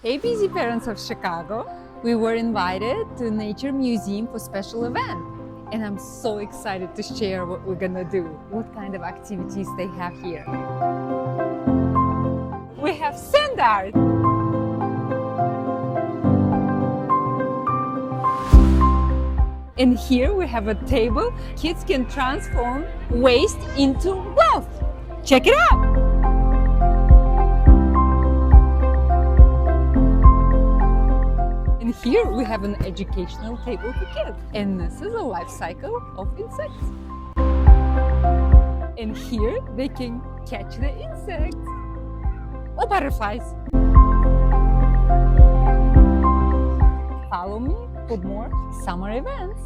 Hey, busy parents of Chicago. We were invited to Nature Museum for special event. And I'm so excited to share what we're gonna do, what kind of activities they have here. We have sand art. And here we have a table. Kids can transform waste into wealth. Check it out. And here we have an educational table for kids. And this is a life cycle of insects. And here they can catch the insects or butterflies. Follow me for more summer events.